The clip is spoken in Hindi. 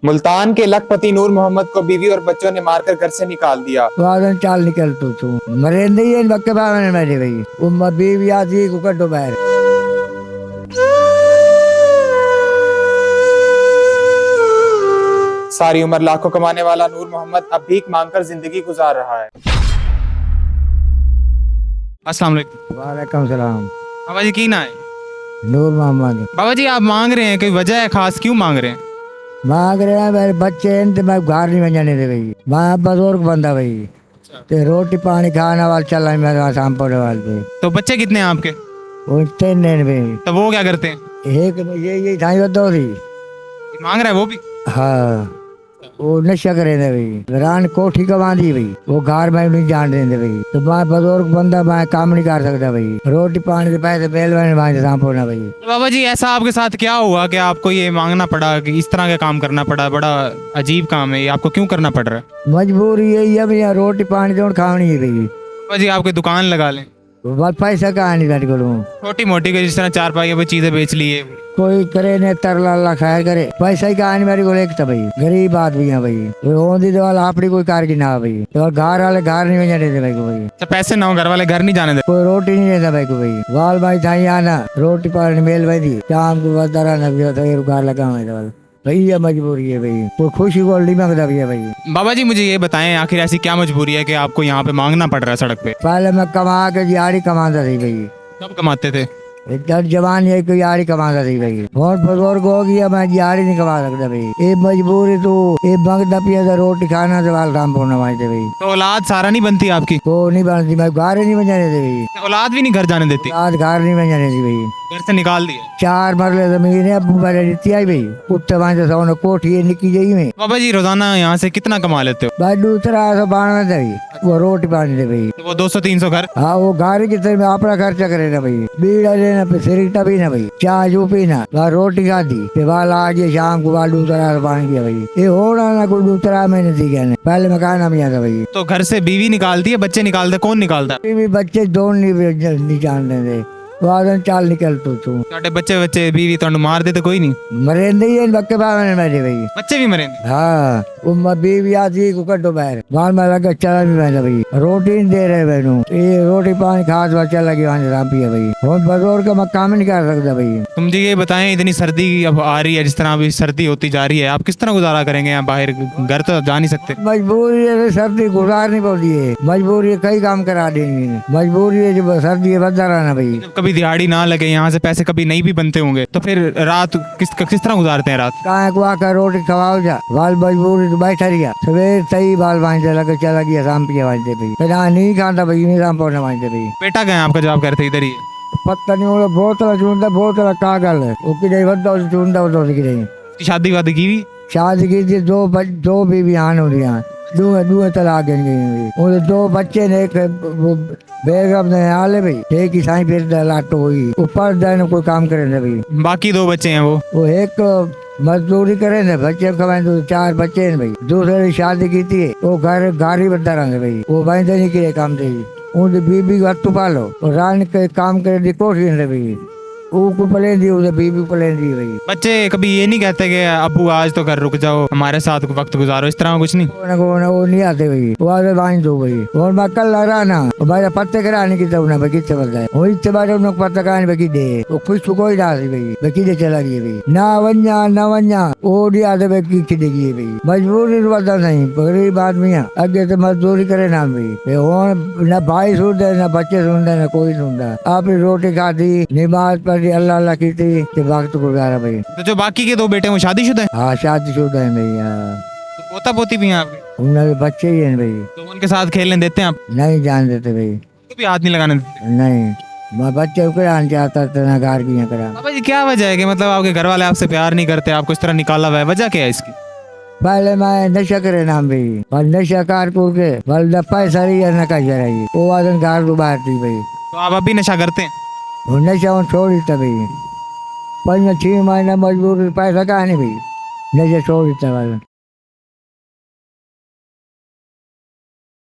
मुल्तान के लखपति नूर मोहम्मद को बीवी और बच्चों ने मारकर घर से निकाल दिया। वादन चाल निकल तू मरेंदे ही इन वक्त बावन मेरे भाई उम्मा बीवी आदि को कटो बाहर। सारी उम्र लाखों कमाने वाला नूर मोहम्मद अब भीख मांगकर जिंदगी गुजार रहा है। अस्सलाम वालेकुम। वालेकुम सलाम। बाबा जी की ना है? नूर मोहम्मद। बाबा जी आप मांग रहे हैं, कोई वजह है खास, क्यों मांग रहे हैं? मांग रहे हैं मेरे बच्चे हैं तो मैं घर नहीं जाने दे भाई। मैं बुजुर्ग बंदा भाई ते रोटी पानी खाने वाला चल रहा मेरे आसाम पड़े वाले। तो बच्चे कितने हैं आपके? वो तीन हैं भाई। तो वो क्या करते हैं? एक ये ढाई दो थी। मांग रहा है वो भी? हाँ वो नशा करे थे भाई। रान कोठी कमा दी भाई। वो घर में नहीं जान देते भाई। तो मैं बुजुर्ग बंदा मैं काम नहीं कर सकता भाई। रोटी पानी के पैसे बेलवाने भाई सामने भाई। तो बाबा जी ऐसा आपके साथ क्या हुआ कि आपको ये मांगना पड़ा, कि इस तरह का काम करना पड़ा? बड़ा अजीब काम है ये, आपको क्यों करना पड़ रहा है? मजबूरी यही है भैया, रोटी पानी तो खानी है भाई। बाबा जी आप कोई दुकान लगा लें, बस पैसा कहाँ नहीं कर करूँ। छोटी मोटी कोई जिस तरह चार पाई वो चीजें बेच लिए। कोई करे ने तरला अल्लाह खैर करे। पैसा ही कहानी मेरे को एक था भाई। गरीब आदमी है भाई। होंदी तो वाला अपनी कोई कार की ना भाई। तो घर वाले घर नहीं भेजने देते भाई को भाई। तो पैसे ना हो, घर वाले घर नहीं जाने देते? कोई रोटी नहीं देता भाई को भाई। वाल भाई था आना रोटी पानी मेल भाई दी शाम को बस दरा घर लगा हुआ भैया। मजबूरी है भाई। कोई खुशी को नहीं मांगता भैया भाई। बाबा जी मुझे ये बताएं आखिर ऐसी क्या मजबूरी है कि आपको यहाँ पे मांगना पड़ रहा है सड़क पे? पहले मैं कमा के दिहाड़ी कमाता थी भाई। कब कमाते थे? इधर जवान है कोई दिहाड़ी कमाता थी भाई। बहुत बुजुर्ग हो गया मैं दिहाड़ी नहीं कमा सकता भाई। ये मजबूरी तो ये मांगता पिया था रोटी खाना तो वाल काम पड़ना मांगते भाई। तो औलाद सारा नहीं बनती आपकी? तो नहीं बनती मैं घर नहीं बजाने दे भाई। औलाद भी नहीं घर जाने देती? आज घर नहीं बजाने दी भाई। घर से निकाल दिए? 4 मरले जमीन है अबू मेरे रीति आई भाई। उत्तर वहां से कोठी है निकी जाई में। बाबा जी रोजाना यहाँ से कितना कमा लेते हो? भाई दूसरा 192 दे भाई। वो रोटी पानी दे भाई। तो वो 200-300 घर? हाँ वो गाड़ी की तरह में अपना खर्चा करे ना भाई। बीड़ा लेना पे सिगरेटा पीना भाई। चाय जो पीना वहाँ रोटी खाती फिर वाल आज शाम को वाल दूसरा पानी दिया भाई। ये हो रहा ना कोई दूसरा मैंने दिया पहले मैं खाना भी आता भाई। तो घर से बीवी निकालती है, बच्चे निकालते, कौन निकालता है? भी बच्चे दोनों नहीं जानते थे। वादन चाल निकल तू छोटे बच्चे बीवी तो मार देते कोई नहीं? मरेंदे ही वक्त बावन मेरे भाई। बच्चे भी मरेंगे? हाँ उम्मा बीवी आदि को कटो बाहर। बाल में लगा चला भी मैंने भाई। रोटी नहीं दे रहे बहनों। ये रोटी पानी खास बात चल लगी वहां राम पिया भाई। बहुत बुजुर्ग का मैं काम नहीं कर सकता भाई। तुम जी ये बताएं इतनी सर्दी अब आ रही है, जिस तरह अभी सर्दी होती जा रही है, आप किस तरह गुजारा करेंगे यहाँ बाहर? घर तो जा नहीं सकते। मजबूरी है सर्दी गुजारनी पड़ती है। मजबूरी है कई काम करा देंगे। मजबूरी है जो सर्दी है बदला रहना भाई। कभी दिहाड़ी ना लगे, यहाँ से पैसे कभी नहीं भी बनते होंगे, तो फिर रात किस तरह गुजारते हैं रात? कहाँ को आकर रोटी खवाओ जा बाल मजबूरी तो बैठा रहा। सवेर सही बाल बांधते लगे चला गया शाम पिया बांधते भाई। फिर नहीं खाता भाई नहीं शाम पौने बांधते भाई। बेटा गए आपका जवाब करते इधर ही? पत्ता नहीं वो बोतल चूंदा बोतल कागल है वो कि बंदा चूंदा वो कि नहीं। शादी वादी की भी? शादी की थी दो बीवी आन हो रही दो तलाक गई। 2 बच्चे ने एक वो बेगम ने आले भाई। एक ही साई फिर लाटो हुई ऊपर जाने कोई काम करे ना भाई। बाकी 2 बच्चे हैं वो एक मजदूरी करे ना बच्चे कमाए तो 4 बच्चे हैं भाई। दूसरे शादी की थी वो घर ही बनता रहा भाई। वो भाई नहीं करे काम दे उनकी बीबी को हत्थू पालो और रान के काम करे दी कोशिश नहीं भाई। वो पले दी उसे बीबी पले दी भाई। बच्चे कभी ये नहीं कहते कि अब्बू आज तो घर रुक जाओ, हमारे साथ वक्त गुजारो, इस तरह कुछ नहीं? वो नहीं आते भाई। वो आते बांध दो भाई। और मैं कल लगा ना भाई पत्ते कराने की तब ना भाई कितने बता है वो इतने बार उन पत्ता कराने भाई दे वो कुछ तो कोई डाल भाई बाकी दे चला गई भाई। ना वन्या वो नहीं आते भाई की देगी भाई। मजबूरी तो बता नहीं गरीब आदमी है अगे तो मजदूरी करे ना भाई। ना भाई सुनते ना बच्चे सुनते ना कोई सुनता। आपने रोटी खाती नमाज पढ़ी अल्लाह अल्लाह की थी वक्त गुजारा भाई। तो जो बाकी के 2 बेटे हैं वो शादीशुदा हैं? हाँ शादीशुदा है भैया। तो पोता पोती भी हैं आपके? उनके बच्चे ही हैं भाई। तो उनके साथ खेलने देते हैं आप? नहीं जान देते भाई। तो भी हाथ नहीं लगाने देते? नहीं मैं बच्चे को आन चाहता था ना घर की करा। बाबा जी क्या वजह है कि मतलब आपके घर वाले आपसे प्यार नहीं करते, आपको इस तरह निकाला हुआ है, वजह क्या है इसकी? पहले मैं नशा करे नाम भाई और नशा कारपुर के बल पैसा रही है नका रही वो आदन घर को बाहर थी भाई। तो आप अभी नशा करते हैं? वो नशा वो छोड़ देता भाई। 5-6 महीना मजबूर पैसा कहा नहीं भाई नशा छोड़ देता वाला।